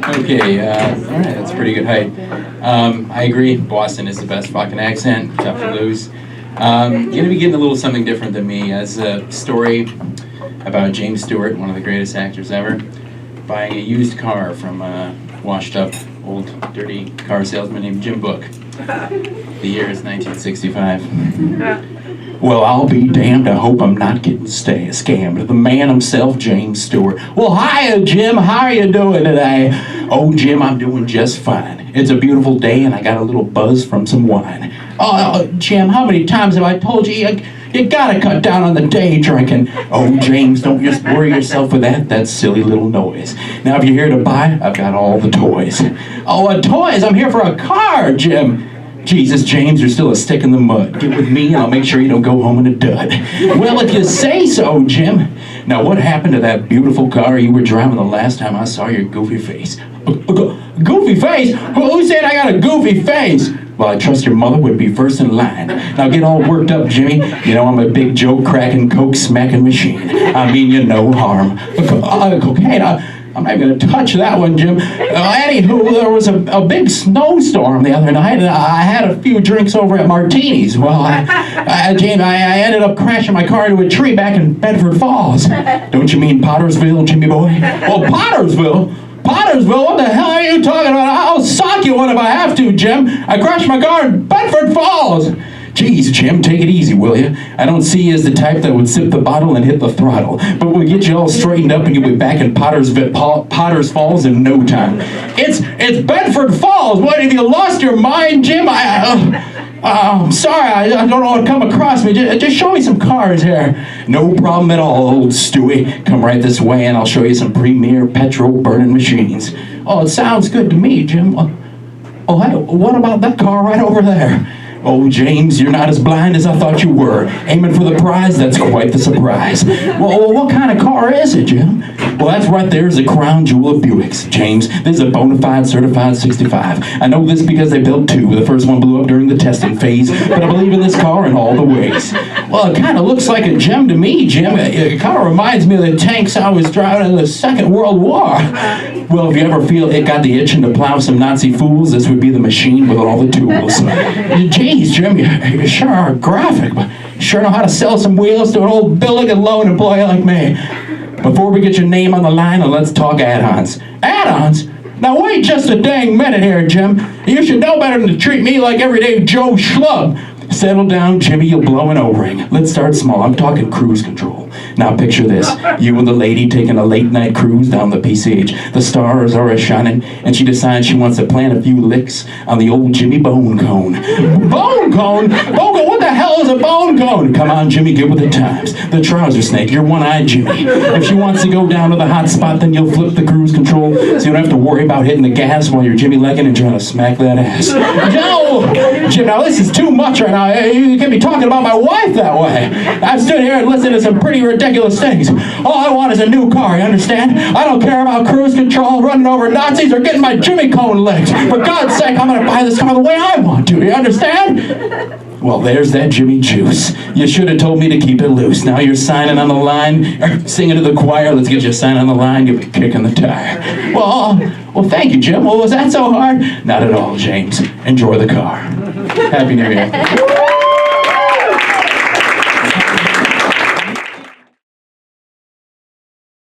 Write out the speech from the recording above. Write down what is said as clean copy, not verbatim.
Okay, all right, that's a pretty good height. I agree, Boston is the best fucking accent, tough to lose. Gonna be getting a little something different than me, as a story about James Stewart, one of the greatest actors ever, buying a used car from a washed up, old, dirty car salesman named Jim Book. The year is 1965. Well, I'll be damned. I hope I'm not getting scammed. The man himself, James Stewart. Well, hiya, Jim. How are you doing today? Oh, Jim, I'm doing just fine. It's a beautiful day, and I got a little buzz from some wine. Oh, Jim, how many times have I told you you gotta cut down on the day drinking? Oh, James, don't just worry yourself with that silly little noise. Now, if you're here to buy, I've got all the toys. Oh, toys? I'm here for a car, Jim. Jesus, James, you're still a stick in the mud. Get with me and I'll make sure you don't go home in a dud. Well, if you say so, Jim. Now, what happened to that beautiful car you were driving the last time I saw your goofy face? Goofy face? Who said I got a goofy face? Well, I trust your mother would be first in line. Now get all worked up, Jimmy. You know I'm a big joke-cracking, coke-smacking machine. I mean you no harm. Cocaine, I'm not going to touch that one, Jim. Anywho, there was a big snowstorm the other night, and I had a few drinks over at Martini's. Well, James, I ended up crashing my car into a tree back in Bedford Falls. Don't you mean Pottersville, Jimmy boy? Oh, Pottersville? Pottersville? What the hell are you talking about? I'll sock you one if I have to, Jim. I crashed my car in Bedford Falls. Jeez, Jim, take it easy, will you? I don't see you as the type that would sip the bottle and hit the throttle. But we'll get you all straightened up and you'll be back in Potters Falls in no time. It's Bedford Falls. What, have you lost your mind, Jim? I'm sorry, I don't know what come across me. Just show me some cars here. No problem at all, old Stewie. Come right this way and I'll show you some premier petrol-burning machines. Oh, it sounds good to me, Jim. Oh, hey, what about that car right over there? Oh, James, you're not as blind as I thought you were. Aiming for the prize? That's quite the surprise. Well, what kind of car is it, Jim? Well, that's right there is the crown jewel of Buicks, James. This is a bona fide certified 65. I know this because they built two. The first one blew up during the testing phase, but I believe in this car in all the ways. Well, it kind of looks like a gem to me, Jim. It kind of reminds me of the tanks I was driving in the Second World War. Well, if you ever feel it got the itching to plow some Nazi fools, this would be the machine with all the tools. Jeez, Jim, you sure are graphic, but you sure know how to sell some wheels to an old billing and loan employee like me. Before we get your name on the line, let's talk add-ons. Add-ons? Now wait just a dang minute here, Jim. You should know better than to treat me like everyday Joe Schlub. Settle down, Jimmy, you'll blow an O-ring. Let's start small. I'm talking cruise control. Now picture this. You and the lady taking a late night cruise down the PCH. The stars are a-shining, and she decides she wants to plant a few licks on the old Jimmy Bone Cone. Bone Cone? Bone Cone? What the hell is a bone cone? Come on, Jimmy, get with the times. The trouser snake, you're one-eyed Jimmy. If she wants to go down to the hot spot, then you'll flip the cruise control so you don't have to worry about hitting the gas while you're Jimmy legging and trying to smack that ass. No! Jim, now this is too much right now. You can't be talking about my wife that way. I've stood here and listened to some pretty ridiculous things. All I want is a new car, you understand? I don't care about cruise control, running over Nazis, or getting my Jimmy Cone licked. For God's sake, I'm going to buy this car the way I want to, you understand? Well, there's that Jimmy juice. You should have told me to keep it loose. Now you're signing on the line, or singing to the choir. Let's get you a sign on the line. You'll be kicking the tire. Well, thank you, Jim. Well, was that so hard? Not at all, James. Enjoy the car. Happy New Year.